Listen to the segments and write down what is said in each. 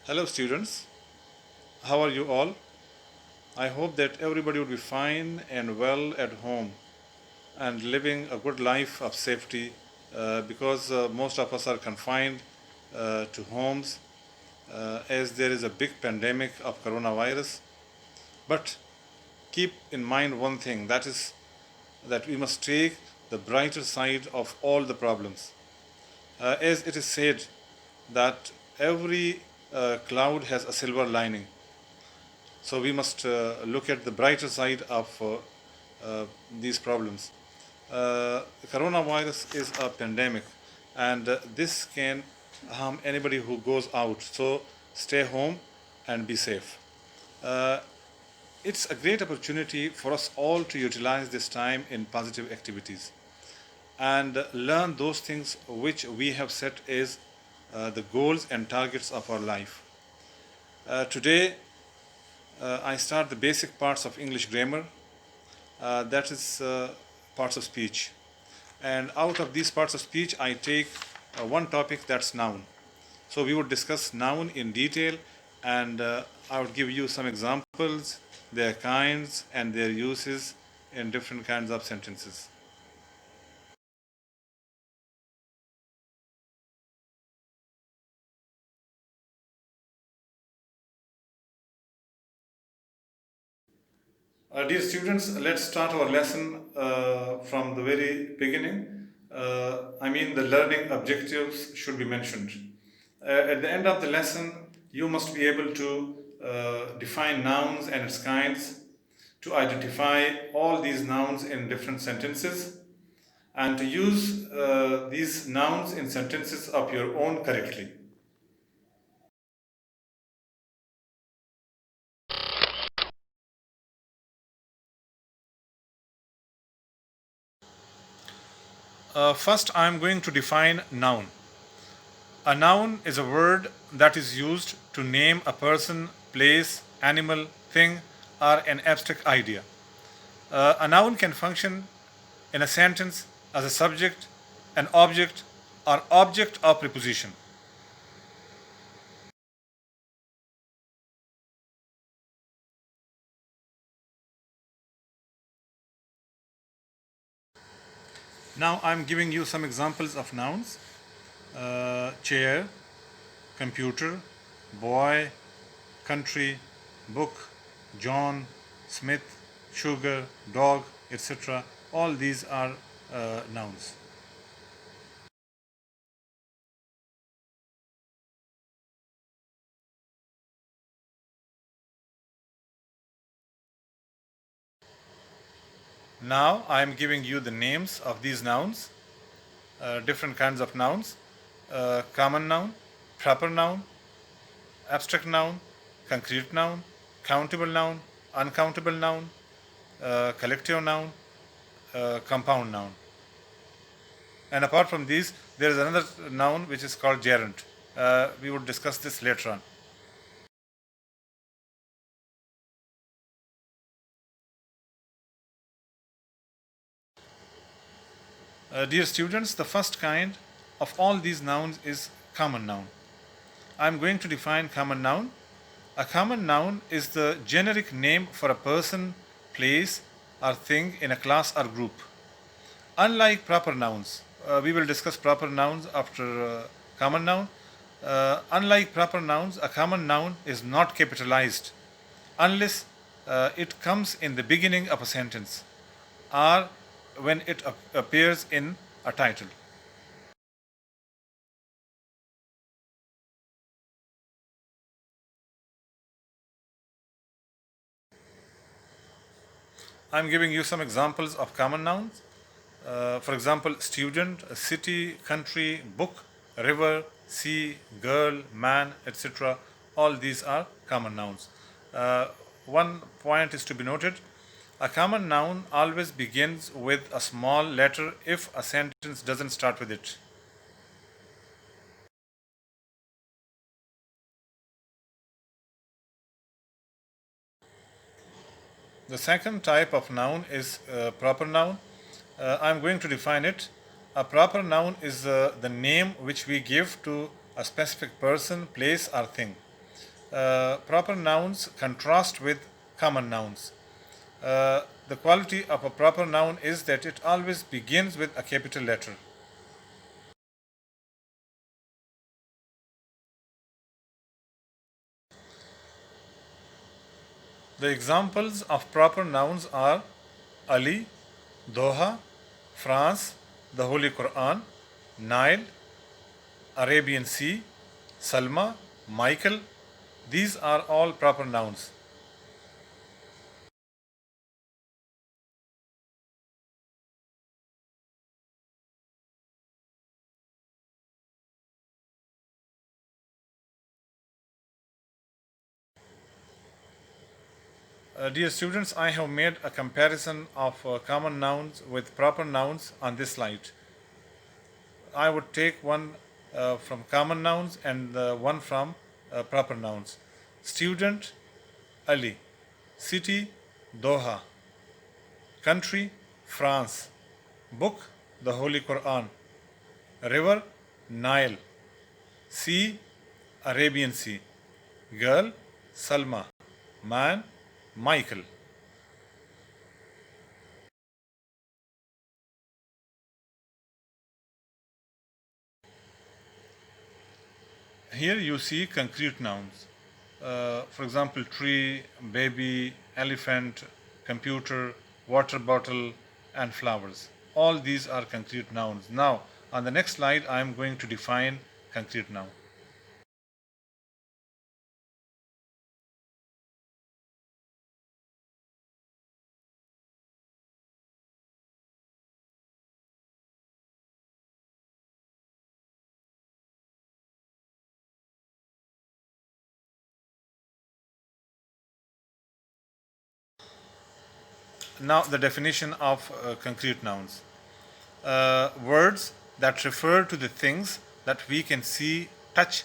Hello students, how are you all? I hope that everybody would be fine and well at home and living a good life of safety because most of us are confined to homes as there is a big pandemic of coronavirus. But keep in mind one thing, that is that we must take the brighter side of all the problems. As it is said that every cloud has a silver lining. So we must look at the brighter side of these problems. Coronavirus is a pandemic, and this can harm anybody who goes out. So stay home and be safe. Uh, it's a great opportunity for us all to utilize this time in positive activities and learn those things which we have set as the goals and targets of our life. Today, I start the basic parts of English grammar, that is parts of speech. And out of these parts of speech, I take one topic, that's noun. So we would discuss noun in detail, and I would give you some examples, their kinds and their uses in different kinds of sentences. Dear students, let's start our lesson from the very beginning. The learning objectives should be mentioned. At the end of the lesson, you must be able to define nouns and its kinds, to identify all these nouns in different sentences, and to use these nouns in sentences of your own correctly. First, I am going to define noun. A noun is a word that is used to name a person, place, animal, thing, or an abstract idea. A noun can function in a sentence as a subject, an object, or object of preposition. Now I'm giving you some examples of nouns. Chair, computer, boy, country, book, John, Smith, sugar, dog, etc. All these are nouns. Now I am giving you the names of these nouns, different kinds of nouns: common noun, proper noun, abstract noun, concrete noun, countable noun, uncountable noun, collective noun, compound noun. And apart from these, there is another noun which is called gerund. We would discuss this later on. Dear students, the first kind of all these nouns is common noun. I am going to define common noun. A common noun is the generic name for a person, place, or thing in a class or group. Unlike proper nouns, we will discuss proper nouns after common noun. Unlike proper nouns, a common noun is not capitalized unless it comes in the beginning of a sentence or when it appears in a title. I'm giving you some examples of common nouns. For example, student, city, country, book, river, sea, girl, man, etc. All these are common nouns. One point is to be noted: a common noun always begins with a small letter if a sentence doesn't start with it. The second type of noun is proper noun. I'm going to define it. A proper noun is the name which we give to a specific person, place, or thing. Proper nouns contrast with common nouns. The quality of a proper noun is that it always begins with a capital letter. The examples of proper nouns are Ali, Doha, France, the Holy Quran, Nile, Arabian Sea, Salma, Michael. These are all proper nouns. Dear students, I have made a comparison of common nouns with proper nouns on this slide. I would take one from common nouns and one from proper nouns. Student, Ali. City, Doha. Country, France. Book, the Holy Quran. River, Nile. Sea, Arabian Sea. Girl, Salma. Man, Michael. Here you see concrete nouns. For example, tree, baby, elephant, computer, water bottle, and flowers. All these are concrete nouns. Now, on the next slide, I am going to define concrete noun. Now, the definition of concrete nouns. Words that refer to the things that we can see, touch,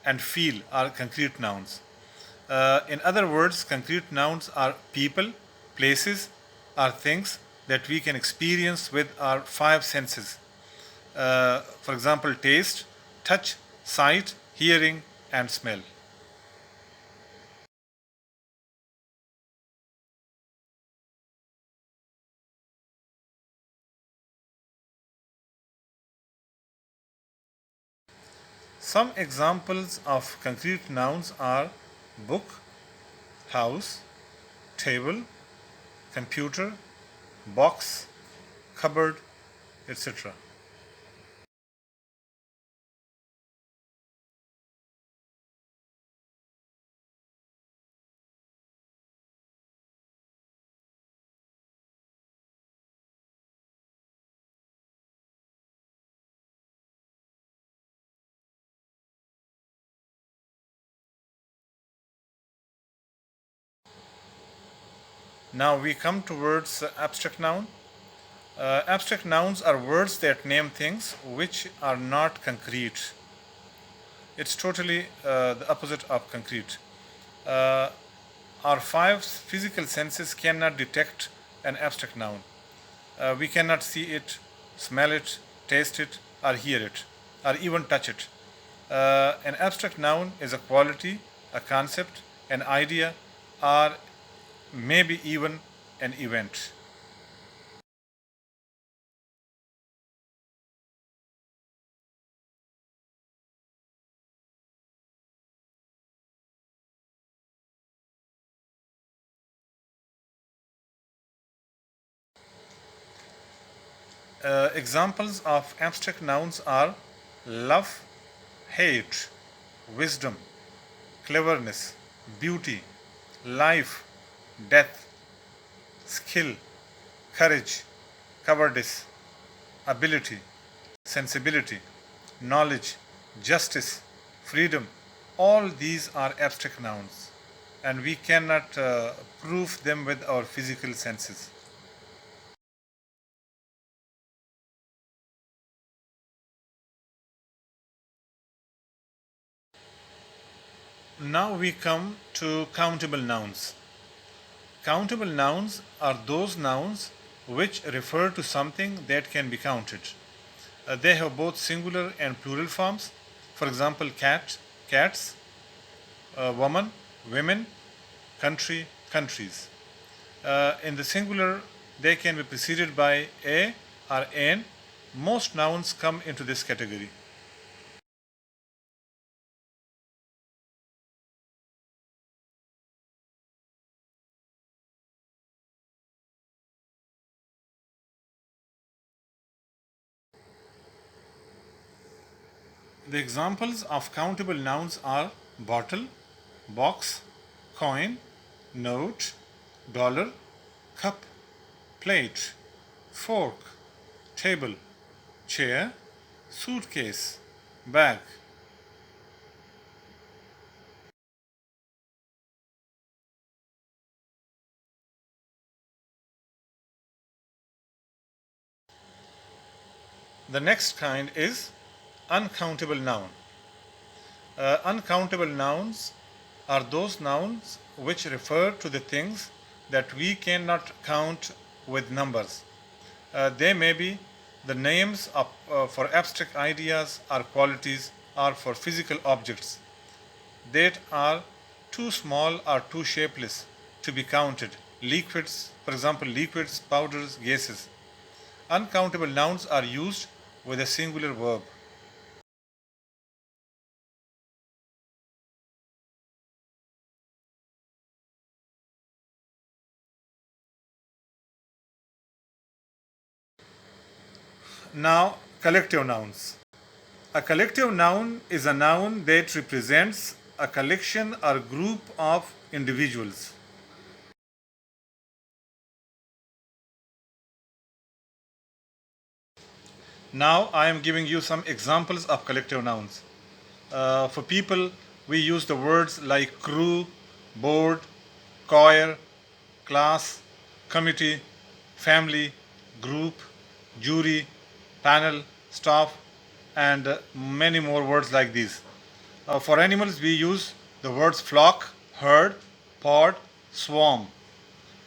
and feel are concrete nouns. In other words, concrete nouns are people, places, or things that we can experience with our five senses. For example, taste, touch, sight, hearing, and smell. Some examples of concrete nouns are book, house, table, computer, box, cupboard, etc. Now we come towards abstract noun. Abstract nouns are words that name things which are not concrete. It's totally the opposite of concrete. Our five physical senses cannot detect an abstract noun. We cannot see it, smell it, taste it, or hear it, or even touch it. An abstract noun is a quality, a concept, an idea, or maybe even an event. Examples of abstract nouns are love, hate, wisdom, cleverness, beauty, life, death, skill, courage, cowardice, ability, sensibility, knowledge, justice, freedom, all these are abstract nouns and we cannot prove them with our physical senses. Now we come to countable nouns. Countable nouns are those nouns which refer to something that can be counted. They have both singular and plural forms. For example, cat, cats, woman, women, country, countries. In the singular, they can be preceded by a or an. Most nouns come into this category. The examples of countable nouns are bottle, box, coin, note, dollar, cup, plate, fork, table, chair, suitcase, bag. The next kind is uncountable noun. Uncountable nouns are those nouns which refer to the things that we cannot count with numbers. They may be the names of, for abstract ideas or qualities or for physical objects that are too small or too shapeless to be counted. Liquids, for example, liquids, powders, gases. Uncountable nouns are used with a singular verb. Now, collective nouns. A collective noun is a noun that represents a collection or group of individuals. Now, I am giving you some examples of collective nouns. For people, we use the words like crew, board, choir, class, committee, family, group, jury, panel, staff, and many more words like these. For animals, we use the words flock, herd, pod, swarm.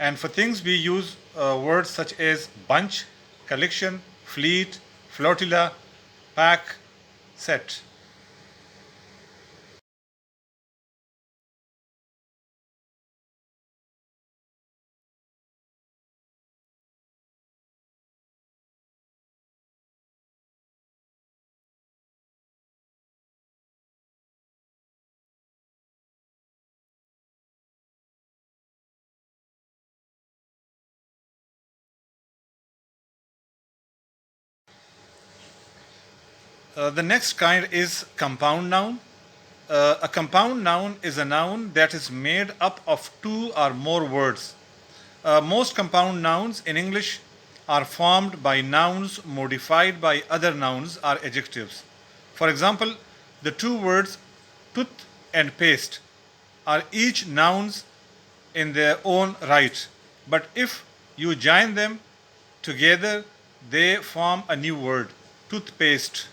And for things, we use words such as bunch, collection, fleet, flotilla, pack, set. The next kind is compound noun. A compound noun is a noun that is made up of two or more words. Most compound nouns in English are formed by nouns modified by other nouns or adjectives. For example, the two words tooth and paste are each nouns in their own right, but if you join them together, they form a new word, toothpaste.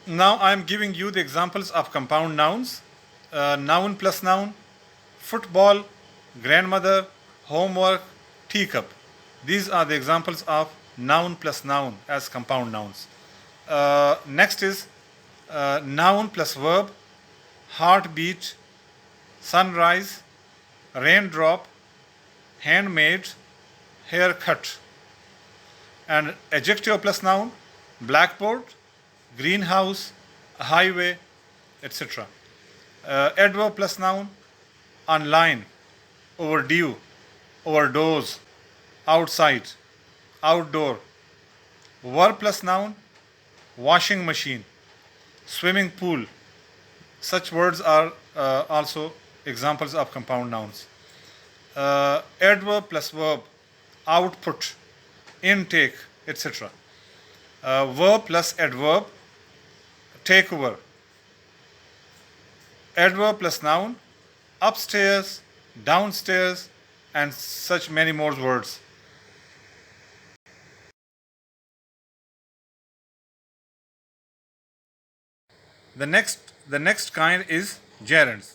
Now I am giving you the examples of compound nouns. Noun plus noun, football, grandmother, homework, teacup. These are the examples of noun plus noun as compound nouns. Next is noun plus verb, heartbeat, sunrise, raindrop, handmade, haircut. And adjective plus noun, blackboard, greenhouse, highway, etc. Adverb plus noun, online, overdue, overdose, outside, outdoor. Verb plus noun, washing machine, swimming pool, Such words are also examples of compound nouns. Adverb plus verb, output, intake, etc. Verb plus adverb, takeover. Adverb plus noun, upstairs, downstairs, and such many more words. The next kind is gerunds.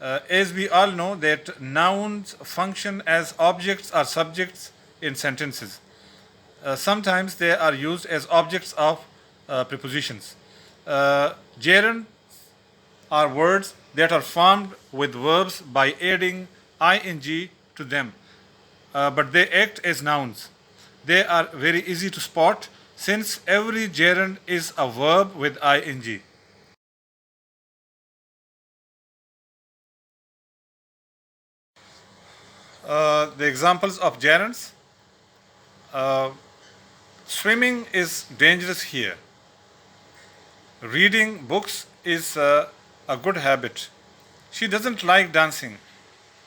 As we all know that nouns function as objects or subjects in sentences. Sometimes they are used as objects of prepositions. Gerund are words that are formed with verbs by adding ing to them, but they act as nouns. They are very easy to spot since every gerund is a verb with ing. The examples of gerunds: swimming is dangerous here. Reading books is a good habit. She doesn't like dancing.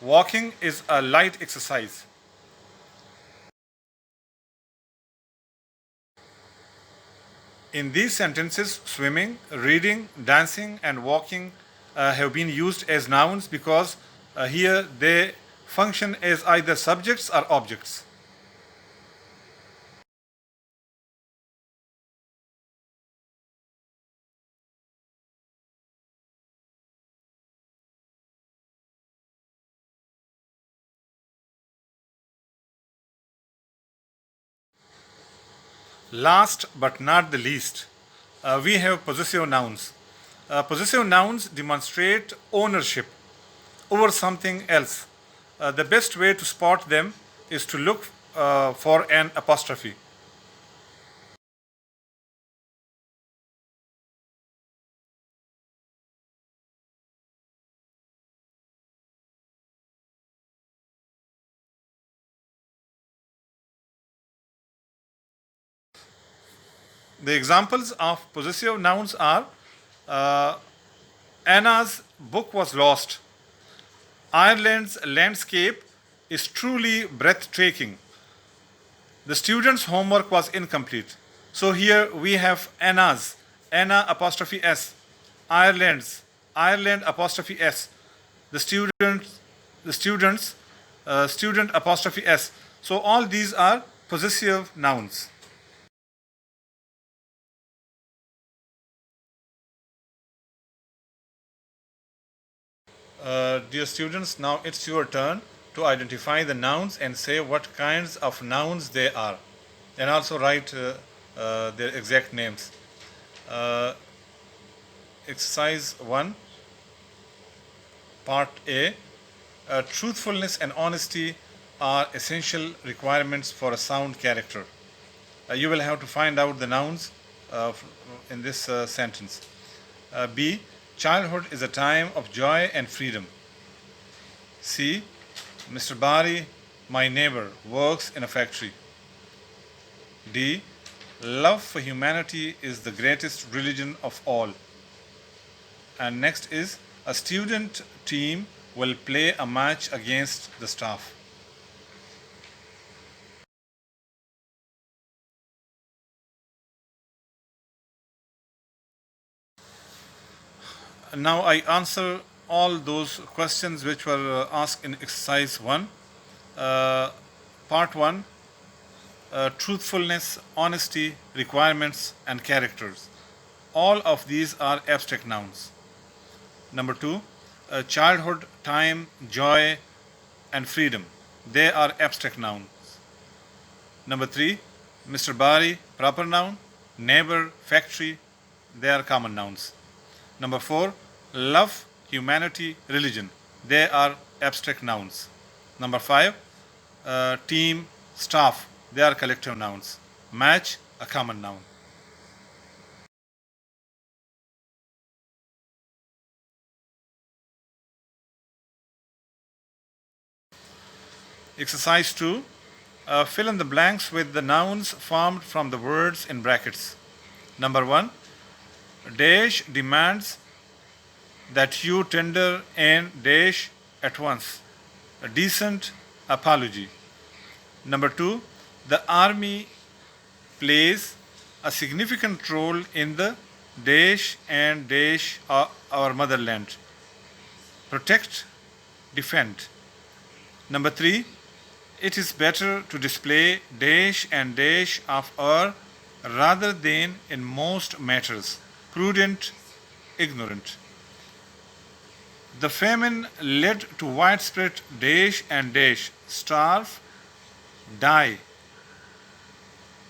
Walking is a light exercise. In these sentences, swimming, reading, dancing, and walking have been used as nouns because here they function as either subjects or objects. Last but not the least, we have possessive nouns. Possessive nouns demonstrate ownership over something else. The best way to spot them is to look for an apostrophe. The examples of possessive nouns are Anna's book was lost. Ireland's landscape is truly breathtaking. The student's homework was incomplete. So here we have Anna's, Anna apostrophe S, Ireland's, Ireland apostrophe S, the student's, student apostrophe S. So all these are possessive nouns. Dear students, now it's your turn to identify the nouns and say what kinds of nouns they are, and also write their exact names. Uh, Exercise 1, Part A. Truthfulness and honesty are essential requirements for a sound character. You will have to find out the nouns in this sentence. B. Childhood is a time of joy and freedom. C. Mr. Bari, my neighbor, works in a factory. D. Love for humanity is the greatest religion of all. And next is a student team will play a match against the staff. Now I answer all those questions which were asked in exercise 1. Part 1, truthfulness, honesty, requirements, and characters. All of these are abstract nouns. Number 2, childhood, time, joy, and freedom. They are abstract nouns. Number 3, Mr. Bari, proper noun, neighbor, factory, they are common nouns. Number 4, love, humanity, religion. They are abstract nouns. Number 5, team, staff. They are collective nouns. Match, a common noun. Exercise 2, fill in the blanks with the nouns formed from the words in brackets. Number 1, dash demands that you tender an dash at once, a decent apology. Number 2, the army plays a significant role in the dash and dash our motherland. Protect, defend. Number 3, it is better to display dash and dash of our rather than in most matters. Prudent, ignorant. The famine led to widespread dash and dash, starve, die.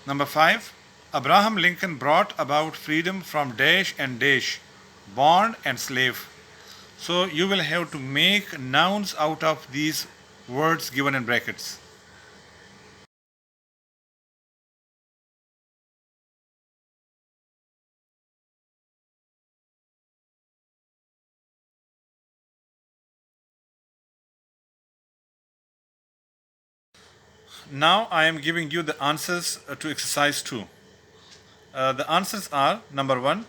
Number 5, Abraham Lincoln brought about freedom from dash and dash, bond and slave. So you will have to make nouns out of these words given in brackets. Now I am giving you the answers to exercise 2. The answers are number 1,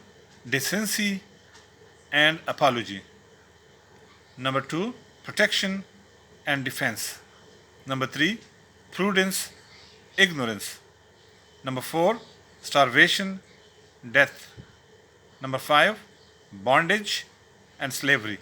decency and apology. Number 2, protection and defense. Number 3, prudence, ignorance. Number 4, starvation, death. Number 5, bondage and slavery.